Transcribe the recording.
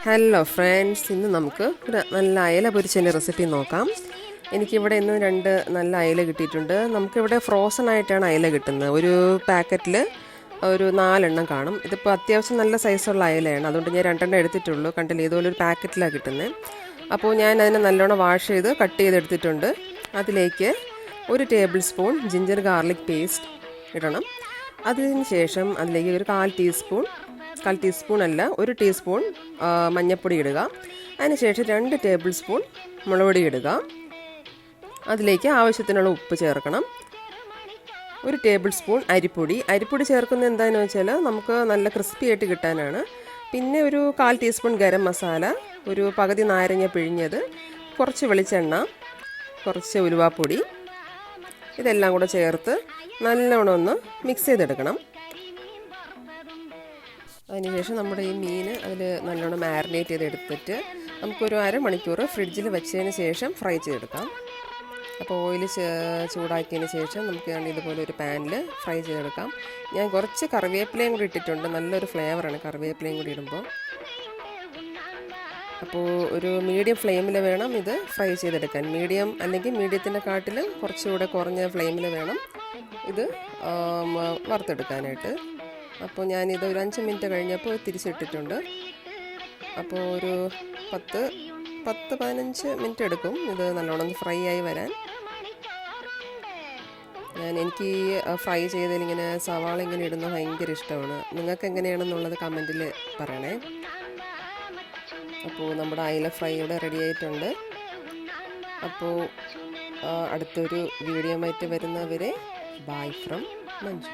Hello friends, ഇന്ന് നമുക്ക് ഒരു നല്ല അയല പൊരിച്ചതിൻ്റെ റെസിപ്പി നോക്കാം. എനിക്കിവിടെ ഇന്ന് 2 നല്ല അയല കിട്ടിയിട്ടുണ്ട്. നമുക്കിവിടെ ഫ്രോസൺ ആയിട്ടാണ് അയല കിട്ടുന്നത്. ഒരു പാക്കറ്റിൽ ഒരു 4 എണ്ണം കാണും. ഇതിപ്പോൾ അത്യാവശ്യം നല്ല സൈസുള്ള അയലയാണ്, അതുകൊണ്ട് ഞാൻ 2 എണ്ണം എടുത്തിട്ടുള്ളൂ. കണ്ടില്ലേ, ഇതുപോലെ ഒരു പാക്കറ്റിലാണ് കിട്ടുന്നത്. അപ്പോൾ ഞാൻ അതിനെ നല്ലോണം വാഷ് ചെയ്ത് കട്ട് ചെയ്തെടുത്തിട്ടുണ്ട്. അതിലേക്ക് 1 table spoon ginger garlic paste ഇടണം. അതിന് ശേഷം അതിലേക്ക് ഒരു 1/4 ടീസ്പൂൺ അല്ല 1 ടീസ്പൂൺ മഞ്ഞൾപ്പൊടി ഇടുക. അതിനുശേഷം 2 ടേബിൾ സ്പൂൺ മുളക് പൊടി ഇടുക. അതിലേക്ക് ആവശ്യത്തിനുള്ള ഉപ്പ് ചേർക്കണം. 1 ടേബിൾ സ്പൂൺ അരിപ്പൊടി ചേർക്കുന്നത് എന്താണെന്ന് വെച്ചാൽ നമുക്ക് നല്ല ക്രിസ്പി ആയിട്ട് കിട്ടാനാണ്. പിന്നെ ഒരു 1/4 ടീസ്പൂൺ ഗരം മസാല, ഒരു പകുതി നാരങ്ങ പിഴിഞ്ഞത്, കുറച്ച് വെളിച്ചെണ്ണ, കുറച്ച് ഉലുവാപ്പൊടി, ഇതെല്ലാം കൂടെ ചേർത്ത് നല്ലോണം ഒന്ന് മിക്സ് ചെയ്തെടുക്കണം. അതിനുശേഷം നമ്മുടെ ഈ മീൻ അതിൽ നല്ലോണം മാരിനേറ്റ് ചെയ്തെടുത്തിട്ട് നമുക്കൊരു അരമണിക്കൂർ ഫ്രിഡ്ജിൽ വെച്ചതിന് ശേഷം ഫ്രൈ ചെയ്തെടുക്കാം. അപ്പോൾ ഓയിൽ ചൂടാക്കിയതിന് ശേഷം നമുക്ക് ഇതുപോലെ ഒരു പാനിൽ ഫ്രൈ ചെയ്തെടുക്കാം. ഞാൻ കുറച്ച് കറിവേപ്പിലയും കൂടി ഇട്ടിട്ടുണ്ട്. നല്ലൊരു ഫ്ലേവറാണ് കറിവേപ്പിലയും കൂടി ഇടുമ്പോൾ. അപ്പോൾ ഒരു മീഡിയം ഫ്ലെയിമിൽ വേണം ഇത് ഫ്രൈ ചെയ്തെടുക്കാൻ. മീഡിയം അല്ലെങ്കിൽ മീഡിയത്തിൻ്റെ കാട്ടിലും കുറച്ചുകൂടെ കുറഞ്ഞ ഫ്ലെയിമിൽ വേണം ഇത് വറുത്തെടുക്കാനായിട്ട്. അപ്പോൾ ഞാനിത് ഒരു 5 മിനിറ്റ് കഴിഞ്ഞപ്പോൾ തിരിച്ചിട്ടിട്ടുണ്ട്. അപ്പോൾ ഒരു 10-15 മിനിറ്റ് എടുക്കും ഇത് നല്ലോണം ഫ്രൈ ആയി വരാൻ. എനിക്ക് ഈ ഫ്രൈ ചെയ്തതിലിങ്ങനെ സവാള ഇങ്ങനെ ഇടുന്നത് ഭയങ്കര ഇഷ്ടമാണ്. നിങ്ങൾക്ക് എങ്ങനെയാണെന്നുള്ളത് കമൻറ്റിൽ പറയണേ. അപ്പോൾ നമ്മുടെ അയല ഫ്രൈ ഇവിടെ റെഡി ആയിട്ടുണ്ട്. അപ്പോൾ അടുത്തൊരു വീഡിയോ ആയിട്ട് വരുന്നവരെ ബൈ ഫ്രം മഞ്ജു.